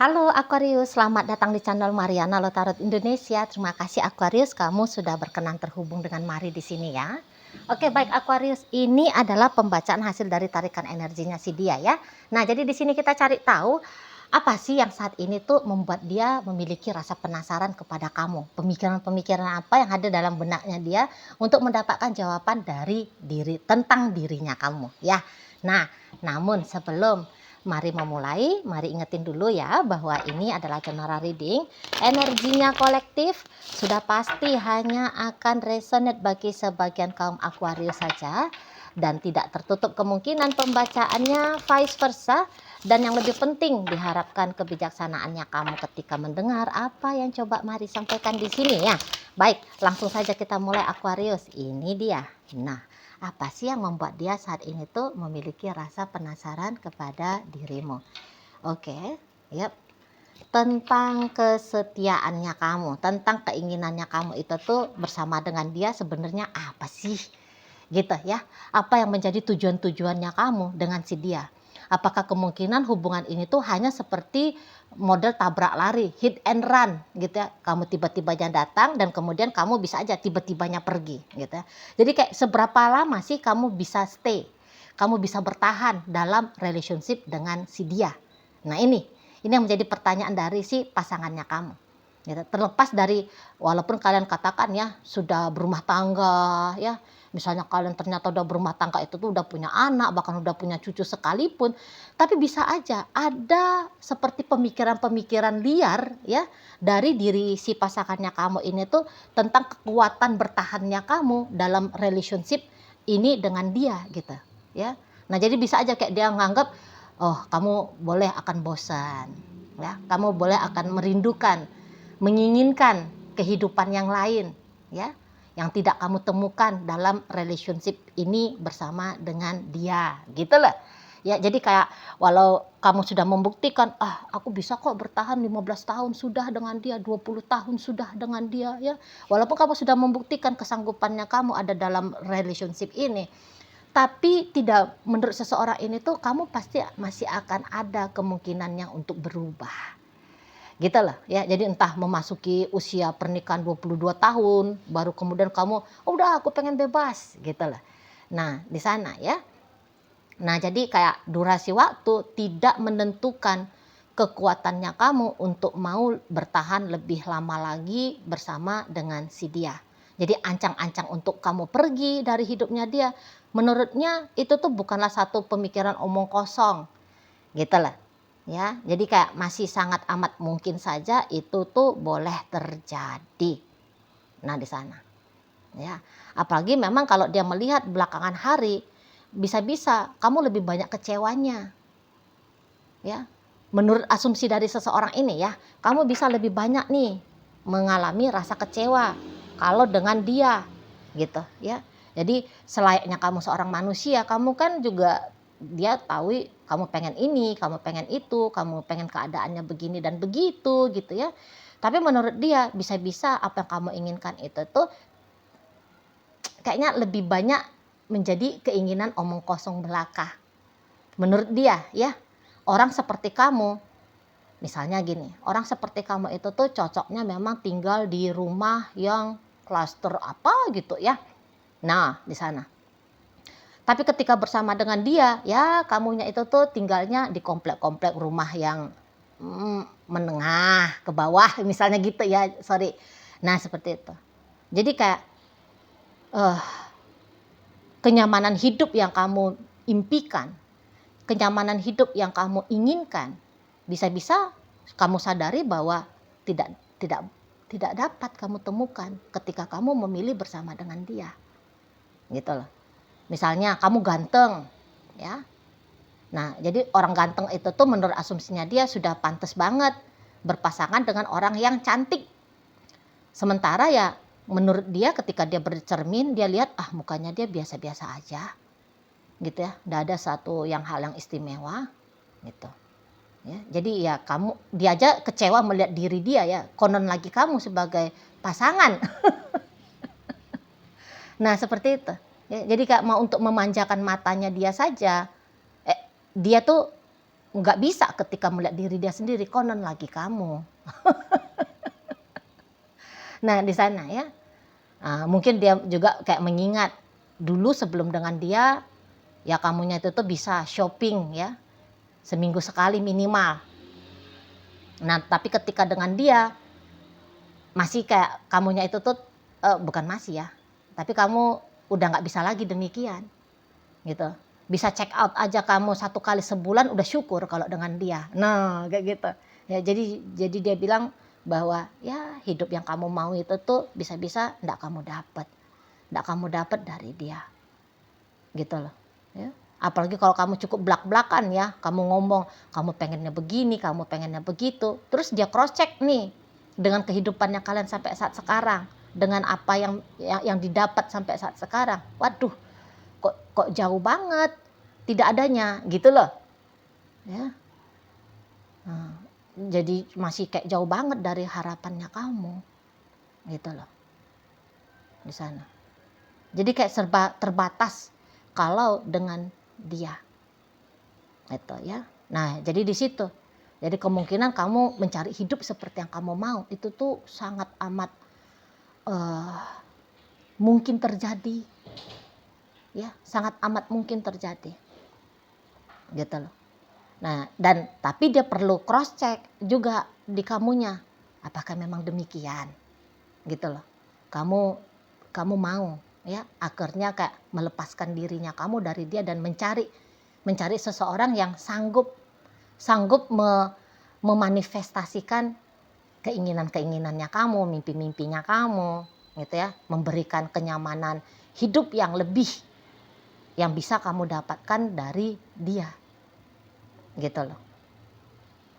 Halo Aquarius, selamat datang di channel Mariana Lotarot Indonesia. Terima kasih Aquarius, kamu sudah berkenan terhubung dengan Mari di sini ya. Oke, baik Aquarius, ini adalah pembacaan hasil dari tarikan energinya si dia ya. Nah, jadi di sini kita cari tahu apa sih yang saat ini tuh membuat dia memiliki rasa penasaran kepada kamu. Pemikiran-pemikiran apa yang ada dalam benaknya dia untuk mendapatkan jawaban dari tentang dirinya kamu ya. Nah, namun sebelum mari memulai, mari ingetin dulu ya bahwa ini adalah general reading. Energinya kolektif sudah pasti hanya akan resonate bagi sebagian kaum Aquarius saja dan tidak tertutup kemungkinan pembacaannya vice versa. Dan yang lebih penting diharapkan kebijaksanaannya kamu ketika mendengar apa yang coba Mari sampaikan di sini ya. Baik, langsung saja kita mulai Aquarius. Ini dia. Nah, apa sih yang membuat dia saat ini tuh memiliki rasa penasaran kepada dirimu? Oke, yep. Tentang kesetiaannya kamu, tentang keinginannya kamu itu tuh bersama dengan dia sebenarnya apa sih? Gitu ya. Apa yang menjadi tujuan-tujuannya kamu dengan si dia? Apakah kemungkinan hubungan ini tuh hanya seperti model tabrak lari, hit and run gitu ya. Kamu tiba-tibanya datang dan kemudian kamu bisa aja tiba-tibanya pergi gitu ya. Jadi kayak seberapa lama sih kamu bisa stay? Kamu bisa bertahan dalam relationship dengan si dia. Nah, ini yang menjadi pertanyaan dari si pasangannya kamu. Gitu. Terlepas dari walaupun kalian katakan ya sudah berumah tangga ya, misalnya kalian ternyata udah berumah tangga itu tuh udah punya anak, bahkan udah punya cucu sekalipun, tapi bisa aja ada seperti pemikiran-pemikiran liar ya dari diri si pasangannya kamu ini tuh tentang kekuatan bertahannya kamu dalam relationship ini dengan dia gitu ya. Nah, jadi bisa aja kayak dia nganggap, oh kamu boleh akan bosan ya, kamu boleh akan merindukan, menginginkan kehidupan yang lain ya, yang tidak kamu temukan dalam relationship ini bersama dengan dia gitu loh ya. Jadi kayak walau kamu sudah membuktikan, aku bisa kok bertahan 15 tahun sudah dengan dia, 20 tahun sudah dengan dia ya, walaupun kamu sudah membuktikan kesanggupannya kamu ada dalam relationship ini, tapi tidak, menurut seseorang ini tuh kamu pasti masih akan ada kemungkinannya untuk berubah gitu loh ya. Jadi entah memasuki usia pernikahan 22 tahun baru kemudian kamu, udah aku pengen bebas gitu loh. Nah, di sana ya. Nah, jadi kayak durasi waktu tidak menentukan kekuatannya kamu untuk mau bertahan lebih lama lagi bersama dengan si dia. Jadi ancang-ancang untuk kamu pergi dari hidupnya dia, menurutnya itu tuh bukanlah satu pemikiran omong kosong gitu lah ya. Jadi kayak masih sangat amat mungkin saja itu tuh boleh terjadi. Nah, di sana ya, apalagi memang kalau dia melihat belakangan hari, bisa-bisa kamu lebih banyak kecewanya ya. Menurut asumsi dari seseorang ini ya, kamu bisa lebih banyak nih mengalami rasa kecewa kalau dengan dia gitu ya. Jadi selayaknya kamu seorang manusia, kamu kan juga, dia tahu kamu pengen ini, kamu pengen itu, kamu pengen keadaannya begini dan begitu gitu ya. Tapi menurut dia bisa-bisa apa yang kamu inginkan itu tuh kayaknya lebih banyak menjadi keinginan omong kosong belaka. Menurut dia ya, orang seperti kamu, misalnya gini, orang seperti kamu itu tuh cocoknya memang tinggal di rumah yang klaster apa gitu ya. Nah, di sana. Tapi ketika bersama dengan dia, ya kamunya itu tuh tinggalnya di komplek-komplek rumah yang menengah ke bawah misalnya gitu ya, sorry. Nah, seperti itu. Jadi kayak kenyamanan hidup yang kamu impikan, kenyamanan hidup yang kamu inginkan, bisa-bisa kamu sadari bahwa tidak tidak tidak dapat kamu temukan ketika kamu memilih bersama dengan dia. Gitu loh. Misalnya kamu ganteng, ya. Nah, jadi orang ganteng itu tuh menurut asumsinya dia sudah pantas banget berpasangan dengan orang yang cantik. Sementara ya menurut dia ketika dia bercermin, dia lihat mukanya dia biasa-biasa aja. Gitu ya. Enggak ada satu hal yang istimewa gitu. Ya, jadi ya kamu, dia aja kecewa melihat diri dia ya, konon lagi kamu sebagai pasangan. Nah, seperti itu. Ya, jadi kayak mau untuk memanjakan matanya dia saja, dia tuh nggak bisa ketika melihat diri dia sendiri, konon lagi kamu. Nah di sana ya, mungkin dia juga kayak mengingat dulu sebelum dengan dia, ya kamunya itu tuh bisa shopping ya, seminggu sekali minimal. Nah tapi ketika dengan dia, masih kayak kamunya itu tuh, bukan masih ya, tapi kamu udah nggak bisa lagi demikian gitu. Bisa check out aja kamu 1 kali sebulan udah syukur kalau dengan dia. Nah kayak gitu. Ya jadi dia bilang bahwa ya hidup yang kamu mau itu tuh bisa-bisa nggak kamu dapat. Nggak kamu dapat dari dia. Gitu loh. Ya. Apalagi kalau kamu cukup blak-blakan ya, kamu ngomong kamu pengennya begini, kamu pengennya begitu. Terus dia cross check nih dengan kehidupannya kalian sampai saat sekarang, dengan apa yang didapat sampai saat sekarang. Waduh, kok jauh banget, tidak adanya gitu loh. Ya. Nah, jadi masih kayak jauh banget dari harapannya kamu. Gitu loh. Di sana. Jadi kayak serba terbatas kalau dengan dia. Gitu ya. Nah, jadi di situ. Jadi kemungkinan kamu mencari hidup seperti yang kamu mau itu tuh sangat amat mungkin terjadi. Ya, sangat amat mungkin terjadi. Gitu loh. Nah, dan tapi dia perlu cross check juga di kamunya. Apakah memang demikian? Gitu loh. Kamu mau ya akhirnya kayak melepaskan dirinya kamu dari dia dan mencari seseorang yang sanggup memanifestasikan keinginan-keinginannya kamu, mimpi-mimpinya kamu, gitu ya, memberikan kenyamanan hidup yang lebih yang bisa kamu dapatkan dari dia. Gitu loh.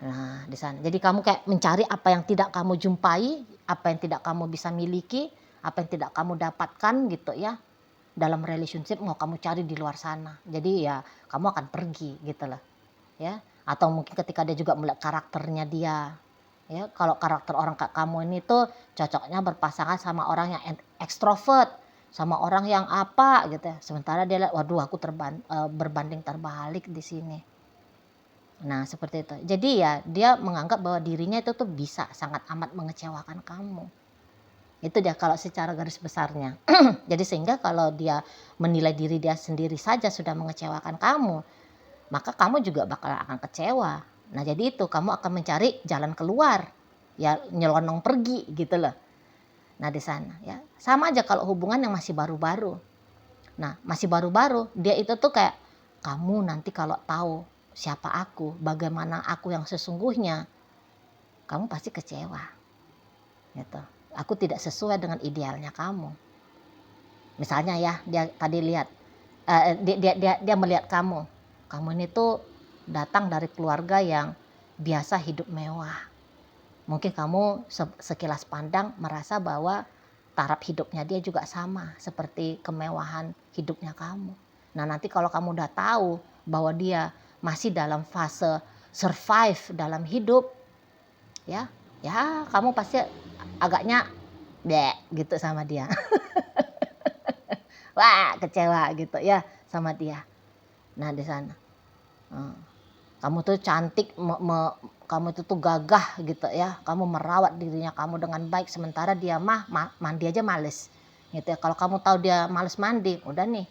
Nah, di sana. Jadi kamu kayak mencari apa yang tidak kamu jumpai, apa yang tidak kamu bisa miliki, apa yang tidak kamu dapatkan gitu ya. Dalam relationship mau kamu cari di luar sana. Jadi ya kamu akan pergi gitu loh. Ya, atau mungkin ketika dia juga melihat karakternya dia. Ya, kalau karakter orang kayak kamu ini tuh cocoknya berpasangan sama orang yang ekstrovert, sama orang yang apa gitu ya. Sementara dia lihat, waduh aku berbanding terbalik di sini. Nah seperti itu. Jadi ya dia menganggap bahwa dirinya itu tuh bisa sangat amat mengecewakan kamu. Itu dia kalau secara garis besarnya. Jadi sehingga kalau dia menilai diri dia sendiri saja sudah mengecewakan kamu, maka kamu juga bakal akan kecewa. Nah jadi itu kamu akan mencari jalan keluar. Ya nyelonong pergi gitu loh. Nah di sana ya. Sama aja kalau hubungan yang masih baru-baru. Nah masih baru-baru dia itu tuh kayak kamu nanti kalau tahu siapa aku, bagaimana aku yang sesungguhnya, kamu pasti kecewa. Gitu. Aku tidak sesuai dengan idealnya kamu. Misalnya ya, dia tadi lihat, dia melihat kamu ini tuh datang dari keluarga yang biasa hidup mewah. Mungkin kamu sekilas pandang merasa bahwa taraf hidupnya dia juga sama seperti kemewahan hidupnya kamu. Nah nanti kalau kamu udah tahu bahwa dia masih dalam fase survive dalam hidup, ya kamu pasti agaknya deh gitu sama dia. Wah kecewa gitu ya sama dia. Nah di sana kamu tuh cantik, kamu itu tuh gagah gitu ya, kamu merawat dirinya kamu dengan baik, sementara dia mandi aja males gitu ya. Kalau kamu tahu dia males mandi, udah nih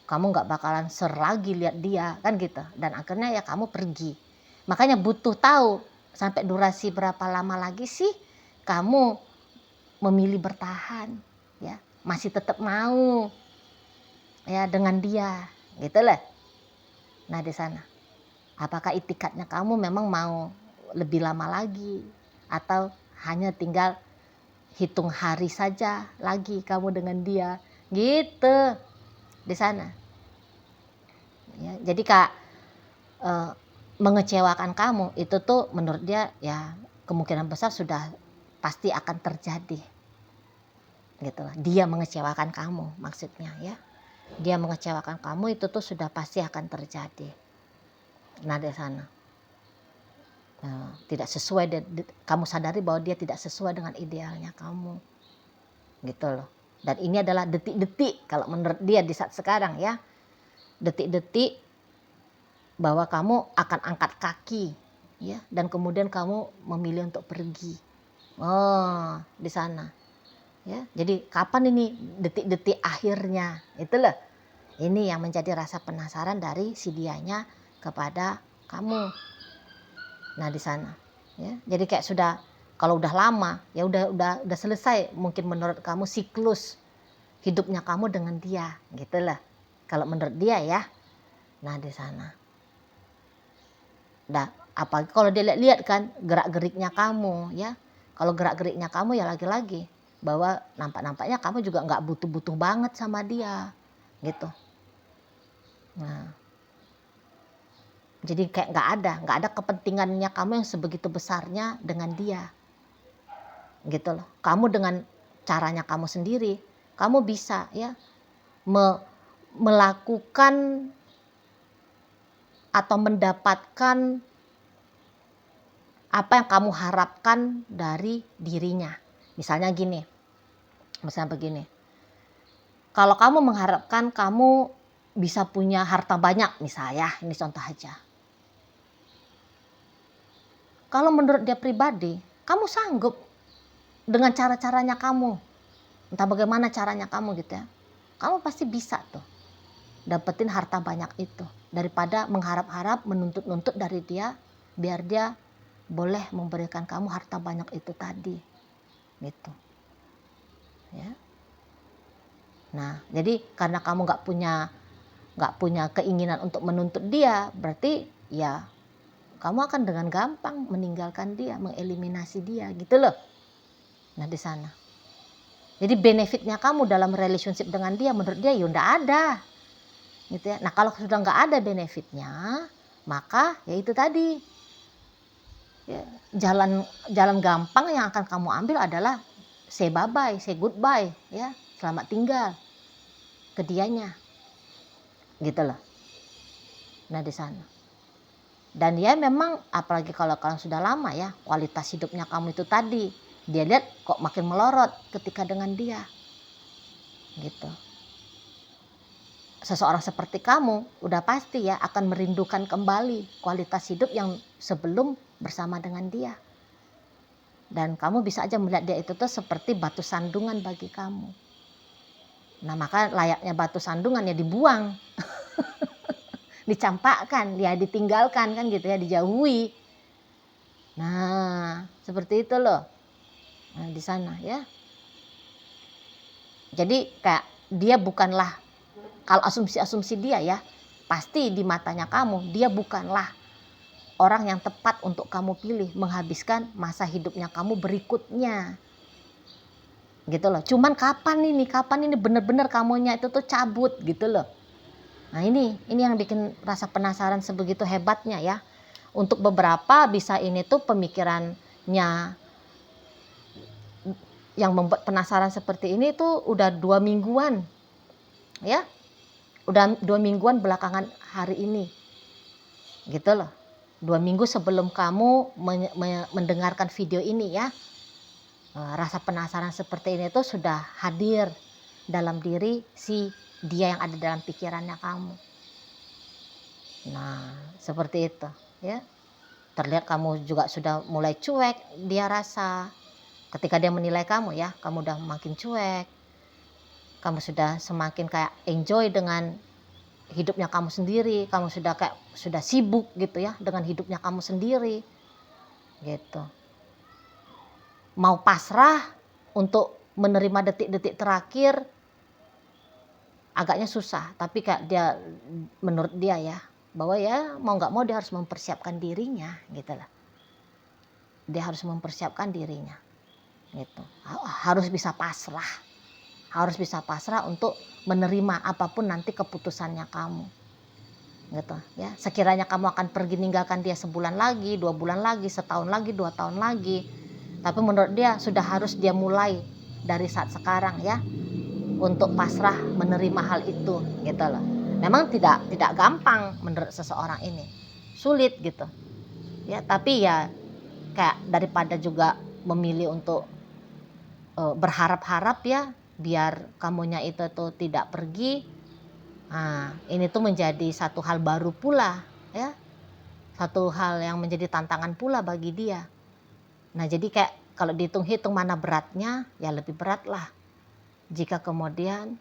kamu nggak bakalan lagi lihat dia kan gitu, dan akhirnya ya kamu pergi. Makanya butuh tahu sampai durasi berapa lama lagi sih kamu memilih bertahan ya, masih tetap mau ya dengan dia gitu loh. Nah di sana apakah itikadnya kamu memang mau lebih lama lagi atau hanya tinggal hitung hari saja lagi kamu dengan dia gitu di sana ya. Jadi Kak, mengecewakan kamu itu tuh menurut dia ya kemungkinan besar sudah pasti akan terjadi gitu. Dia mengecewakan kamu maksudnya ya, dia mengecewakan kamu itu tuh sudah pasti akan terjadi. Nah di sana tidak sesuai, kamu sadari bahwa dia tidak sesuai dengan idealnya kamu gitu loh. Dan ini adalah detik-detik kalau menurut dia di saat sekarang ya, detik-detik bahwa kamu akan angkat kaki, ya, dan kemudian kamu memilih untuk pergi. Oh, di sana, ya. Jadi kapan ini detik-detik akhirnya? Itulah. Ini yang menjadi rasa penasaran dari si dianya kepada kamu. Nah, di sana, ya. Jadi kayak sudah, kalau udah lama, ya udah selesai mungkin menurut kamu siklus hidupnya kamu dengan dia, gitulah. Kalau menurut dia ya. Nah, di sana. Nah, apalagi kalau dia lihat kan gerak-geriknya kamu, ya. Kalau gerak-geriknya kamu ya lagi-lagi bahwa nampak-nampaknya kamu juga nggak butuh-butuh banget sama dia, gitu. Nah, jadi kayak nggak ada kepentingannya kamu yang sebegitu besarnya dengan dia, gitu loh. Kamu dengan caranya kamu sendiri, kamu bisa ya melakukan atau mendapatkan apa yang kamu harapkan dari dirinya. Misalnya begini, kalau kamu mengharapkan kamu bisa punya harta banyak, misalnya, ini contoh aja. Kalau menurut dia pribadi, kamu sanggup dengan cara-caranya kamu, entah bagaimana caranya kamu gitu ya, kamu pasti bisa tuh dapetin harta banyak itu, daripada mengharap-harap, menuntut-nuntut dari dia biar dia boleh memberikan kamu harta banyak itu tadi, gitu ya. Nah, jadi karena kamu nggak punya keinginan untuk menuntut dia, berarti ya kamu akan dengan gampang meninggalkan dia, mengeliminasi dia, gitu loh. Nah, di sana. Jadi benefitnya kamu dalam relationship dengan dia, menurut dia ya udah ada, gitu ya. Nah, kalau sudah nggak ada benefitnya, maka ya itu tadi, ya, jalan gampang yang akan kamu ambil adalah say bye bye, say goodbye, ya, selamat tinggal ke dianya, gitu loh. Nah, di sana. Dan dia memang, apalagi kalau kalian sudah lama ya, kualitas hidupnya kamu itu tadi, dia lihat kok makin melorot ketika dengan dia, gitu. Seseorang seperti kamu udah pasti ya akan merindukan kembali kualitas hidup yang sebelum bersama dengan dia. Dan kamu bisa aja melihat dia itu tuh seperti batu sandungan bagi kamu. Nah, maka layaknya batu sandungan ya dibuang. Dicampakkan, ya ditinggalkan kan gitu ya, dijauhi. Nah, seperti itu loh. Nah, di sana ya. Jadi kayak dia bukanlah, kalau asumsi-asumsi dia ya, pasti di matanya kamu dia bukanlah orang yang tepat untuk kamu pilih menghabiskan masa hidupnya kamu berikutnya. Gitu loh. Cuman kapan ini benar-benar kamunya itu tuh cabut gitu loh. Nah, ini yang bikin rasa penasaran sebegitu hebatnya ya. Untuk beberapa bisa ini tuh pemikirannya yang membuat penasaran seperti ini tuh udah 2 mingguan ya, udah 2 mingguan belakangan hari ini, gitu loh. 2 minggu sebelum kamu mendengarkan video ini ya, rasa penasaran seperti ini tuh sudah hadir dalam diri si dia yang ada dalam pikirannya kamu. Nah, seperti itu ya. Terlihat kamu juga sudah mulai cuek, dia rasa ketika dia menilai kamu ya, kamu udah makin cuek, kamu sudah semakin kayak enjoy dengan hidupnya kamu sendiri, kamu sudah sibuk gitu ya dengan hidupnya kamu sendiri, gitu. Mau pasrah untuk menerima detik-detik terakhir agaknya susah, tapi kayak dia, menurut dia ya, bahwa ya mau nggak mau dia harus mempersiapkan dirinya, gitu lah. Dia harus mempersiapkan dirinya, gitu. Harus bisa pasrah untuk menerima apapun nanti keputusannya kamu, gitu ya. Sekiranya kamu akan pergi ninggalkan dia sebulan lagi, 2 bulan lagi, setahun lagi, 2 tahun lagi, tapi menurut dia sudah harus dia mulai dari saat sekarang ya, untuk pasrah menerima hal itu, gitu loh. Memang tidak gampang menurut seseorang ini, sulit gitu ya, tapi ya kayak daripada juga memilih untuk berharap-harap ya biar kamunya itu tuh tidak pergi. Nah, ini tuh menjadi satu hal baru pula ya. Satu hal yang menjadi tantangan pula bagi dia. Nah, jadi kayak kalau dihitung-hitung mana beratnya, ya lebih berat lah jika kemudian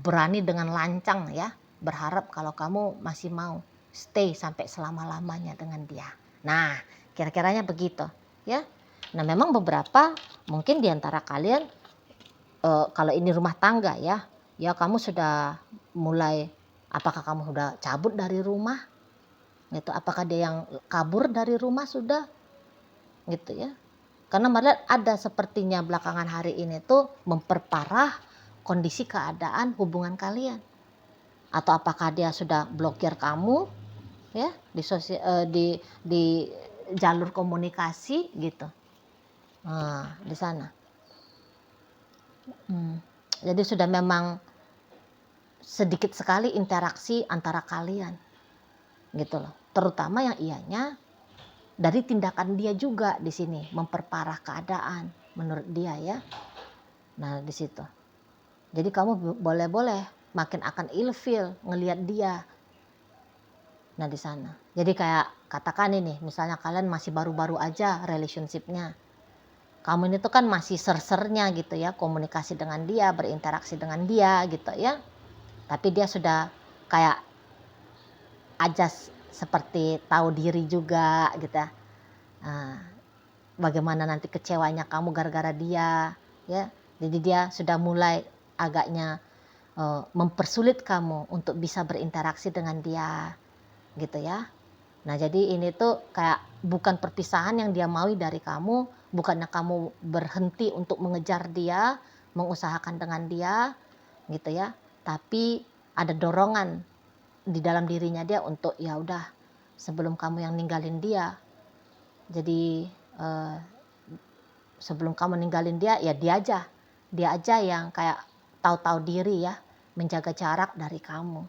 berani dengan lancang ya, berharap kalau kamu masih mau stay sampai selama-lamanya dengan dia. Nah, kira-kiranya begitu ya. Nah, memang beberapa mungkin diantara kalian kalau ini rumah tangga ya, ya kamu sudah mulai, apakah kamu sudah cabut dari rumah gitu, apakah dia yang kabur dari rumah sudah gitu ya. Karena melihat ada sepertinya belakangan hari ini tuh memperparah kondisi keadaan hubungan kalian. Atau apakah dia sudah blokir kamu ya di jalur komunikasi gitu. Nah, di sana. Jadi sudah memang sedikit sekali interaksi antara kalian. Gitu loh. Terutama yang ianya dari tindakan dia juga di sini memperparah keadaan menurut dia ya. Nah, di situ. Jadi kamu boleh makin akan ilfeel ngelihat dia. Nah, di sana. Jadi kayak katakan ini, misalnya kalian masih baru-baru aja relationship-nya. Kamu ini tuh kan masih ser-sernya gitu ya, komunikasi dengan dia, berinteraksi dengan dia gitu ya. Tapi dia sudah kayak ajas seperti tahu diri juga gitu ya. Bagaimana nanti kecewanya kamu gara-gara dia ya. Jadi dia sudah mulai agaknya mempersulit kamu untuk bisa berinteraksi dengan dia gitu ya. Nah, jadi ini tuh kayak bukan perpisahan yang dia maui dari kamu, bukannya kamu berhenti untuk mengejar dia, mengusahakan dengan dia gitu ya, tapi ada dorongan di dalam dirinya dia untuk ya udah sebelum kamu yang ninggalin dia. Jadi sebelum kamu ninggalin dia ya dia aja yang kayak tahu-tahu diri ya, menjaga jarak dari kamu.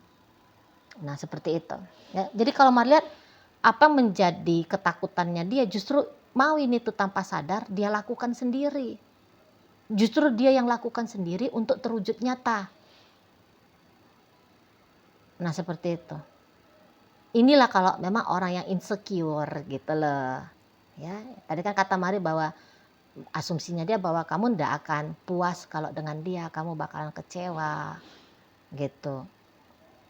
Nah, seperti itu ya. Jadi kalau Mari lihat apa menjadi ketakutannya dia, justru mau ini tuh tanpa sadar dia lakukan sendiri. Justru dia yang lakukan sendiri untuk terwujud nyata. Nah, seperti itu. Inilah kalau memang orang yang insecure gitu loh. Ya, tadi kan kata Mari bahwa asumsinya dia bahwa kamu ndak akan puas kalau dengan dia, kamu bakalan kecewa gitu.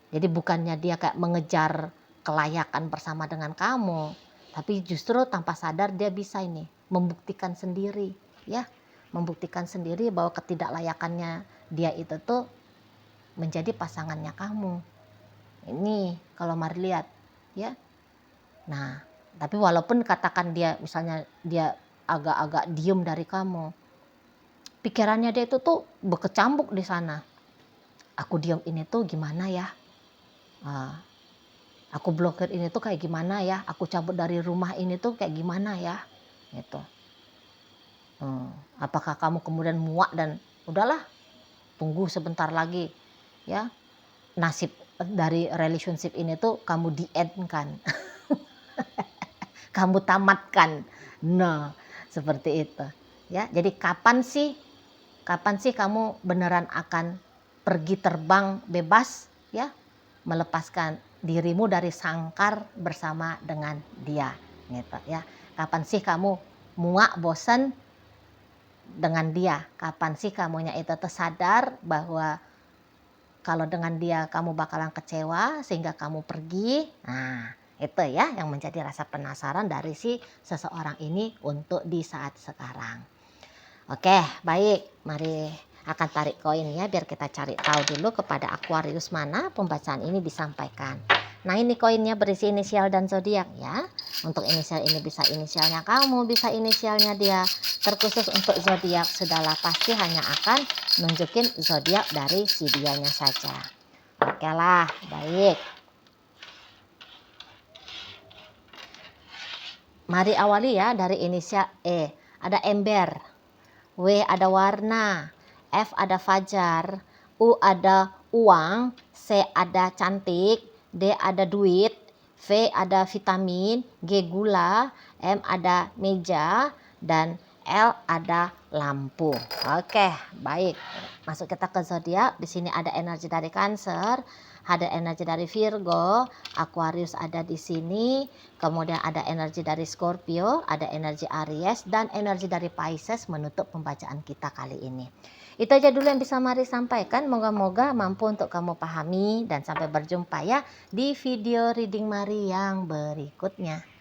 Jadi bukannya dia kayak mengejar kelayakan bersama dengan kamu, tapi justru tanpa sadar dia bisa ini membuktikan sendiri ya, membuktikan sendiri bahwa ketidaklayakannya dia itu tuh menjadi pasangannya kamu. Ini kalau Mari lihat ya. Nah, tapi walaupun katakan dia misalnya dia agak-agak diem dari kamu, pikirannya dia itu tuh berkecambuk di sana. Aku diem ini tuh gimana ya? Aku blokir ini tuh kayak gimana ya? Aku cabut dari rumah ini tuh kayak gimana ya? Gitu. Apakah kamu kemudian muak dan udahlah, tunggu sebentar lagi ya, nasib dari relationship ini tuh kamu di-end-kan. Kamu tamatkan. Nah, seperti itu ya. Jadi kapan sih kamu beneran akan pergi terbang bebas ya, melepaskan dirimu dari sangkar bersama dengan dia gitu ya. Kapan sih kamu muak, bosan dengan dia? Kapan sih kamunya itu tersadar bahwa kalau dengan dia kamu bakalan kecewa sehingga kamu pergi? Nah, itu ya yang menjadi rasa penasaran dari si seseorang ini untuk di saat sekarang. Oke, baik. Mari akan tarik koin ya, biar kita cari tahu dulu kepada Aquarius mana pembacaan ini disampaikan. Nah, ini koinnya berisi inisial dan zodiak ya. Untuk inisial ini bisa inisialnya kamu, bisa inisialnya dia. Terkhusus untuk zodiak sudahlah pasti hanya akan nunjukin zodiak dari si dianya saja. Oke lah, baik. Mari awali ya dari inisial E. Ada ember, W ada warna, F ada fajar, U ada uang, C ada cantik, D ada duit, V ada vitamin, G gula, M ada meja, dan L ada lampu. Oke, baik. Masuk kita ke zodiak. Di sini ada energi dari Cancer, ada energi dari Virgo, Aquarius ada di sini, kemudian ada energi dari Scorpio, ada energi Aries, dan energi dari Pisces menutup pembacaan kita kali ini. Itu aja dulu yang bisa Mari sampaikan. Moga-moga mampu untuk kamu pahami, dan sampai berjumpa ya di video reading Mari yang berikutnya.